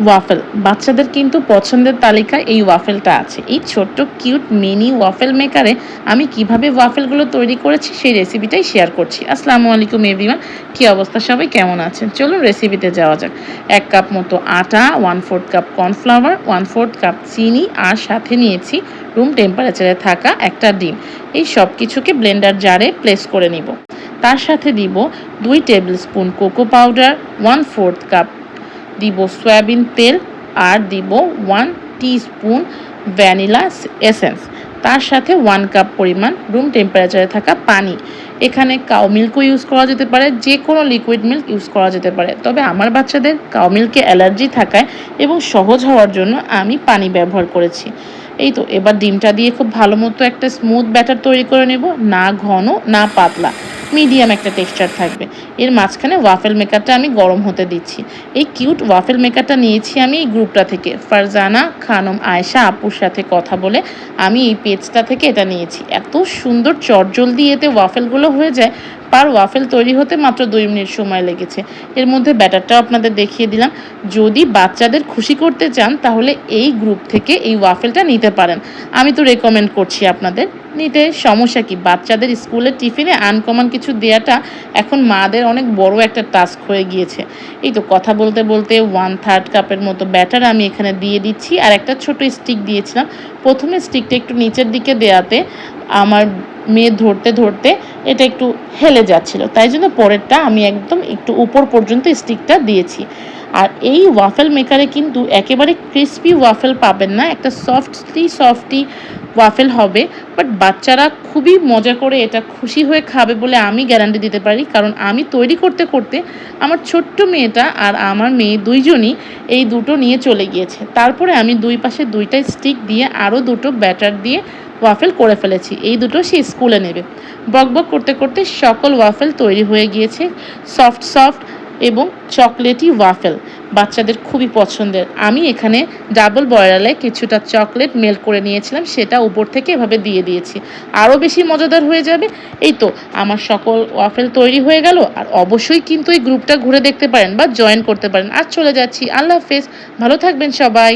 Waffle বাচ্চাদের কিন্তু পছন্দের তালিকায় এই ওয়াফেলটা আছে। এই ছোট্ট কিউট মিনি ওয়াফেল মেকারে আমি কিভাবে ওয়াফেলগুলো তৈরি করেছি সেই রেসিপিটাই শেয়ার করছি। আসসালামু আলাইকুম এভরিওয়ান, কি অবস্থা, সবাই কেমন আছেন? চলুন রেসিপিতে যাওয়া যাক। 1 কাপ মতো আটা, 1/4 কাপ কর্নফ্লাওয়ার, 1/4 কাপ চিনি আর সাথে নিয়েছি রুম টেম্পারেচারে থাকা একটা ডিম। এই সব কিছুকে ব্লেন্ডার জারে প্লেস করে নিব। তার সাথে দিব 2 table spoon cocoa powder, 1/4 cup দিব সয়াবিন তেল আর দিব 1 টিস্পুন ভ্যানিলা এসেন্স। তার সাথে 1 কাপ পরিমাণ রুম টেম্পারেচারে থাকা পানি। এখানে কাউ মিল্কও ইউজ করা যেতে পারে, যে কোনো লিকুইড মিল্ক ইউজ করা যেতে পারে, তবে আমার বাচ্চাদের কাউ মিল্কে অ্যালার্জি থাকায় এবং সহজ হওয়ার জন্য আমি পানি ব্যবহার করেছি। এই তো এবার ডিমটা দিয়ে খুব ভালো মতো একটা স্মুথ ব্যাটার তৈরি করে নেব, না ঘন না পাতলা, মিডিয়াম একটা টেক্সচার থাকবে। এর মাঝখানে ওয়াফেল মেকারটা আমি গরম হতে দিচ্ছি। এই কিউট ওয়াফেল মেকারটা নিয়েছি আমি এই গ্রুপটা থেকে, ফারজানা খানম আয়েশা আপুর সাথে কথা বলে আমি এই পেজটা থেকে এটা নিয়েছি। এত সুন্দর চটজলদি এতে ওয়াফেলগুলো হয়ে যায়। পার ওয়াফেল তৈরি হতে মাত্র 2 মিনিট সময় লেগেছে। এর মধ্যে ব্যাটারটাও আপনাদের দেখিয়ে দিলাম। যদি বাচ্চাদের খুশি করতে চান তাহলে এই গ্রুপ থেকে এই ওয়াফেলটা নিতে পারেন। আমি তো রেকমেন্ড করছি আপনাদের নিতে। সমস্যা কি, বাচ্চাদের স্কুলের টিফিনে আনকমন কিছু দেওয়াটা এখন মাদের অনেক বড় একটা টাস্ক হয়ে গিয়েছে। এই তো কথা বলতে বলতে 1/3 কাপের মতো ব্যাটার আমি এখানে দিয়ে দিচ্ছি আর একটা ছোট স্টিক দিয়েছিলাম। প্রথমে স্টিকটা একটু নিচের দিকে দেওয়াতে আমার মেয়ে ধরতে ধরতে এটা একটু হেলে যাচ্ছিল, তাই জন্য পরেরটা আমি একদম একটু উপর পর্যন্ত স্টিকটা দিয়েছি। আর এই ওয়াফেল মেকারে কিন্তু একেবারে ক্রিস্পি ওয়াফেল পাবেন না, একটা সফটি ওয়াফেল হবে। বাট বাচ্চারা খুবই মজা করে এটা খুশি হয়ে খাবে বলে আমি গ্যারান্টি দিতে পারি, কারণ আমি তৈরি করতে করতে আমার ছোট্ট মেয়েটা আর আমার মেয়ে দুইজনই এই দুটো নিয়ে চলে গিয়েছে। তারপরে আমি দুই পাশে 2টা স্টিক দিয়ে আরও 2টো ব্যাটার দিয়ে ওয়াফেল করে ফেলেছি। এই দুটো সে স্কুলে নেবে। বকবক করতে করতে সকল ওয়াফেল তৈরি হয়ে গিয়েছে, সফট এবং চকলেটি ওয়াফেল, বাচ্চাদের খুবই পছন্দের। আমি এখানে ডাবল বয়লারে কিছুটা চকলেট মেল্ট করে নিয়েছিলাম, সেটা উপর থেকে এভাবে দিয়ে দিয়েছি, আরও বেশি মজাদার হয়ে যাবে। এই তো আমার সকল ওয়াফেল তৈরি হয়ে গেল। আর অবশ্যই কিন্তু এই গ্রুপটা ঘুরে দেখতে পারেন বা জয়েন করতে পারেন। আর চলে যাচ্ছি, আল্লাহ হাফেজ, ভালো থাকবেন সবাই।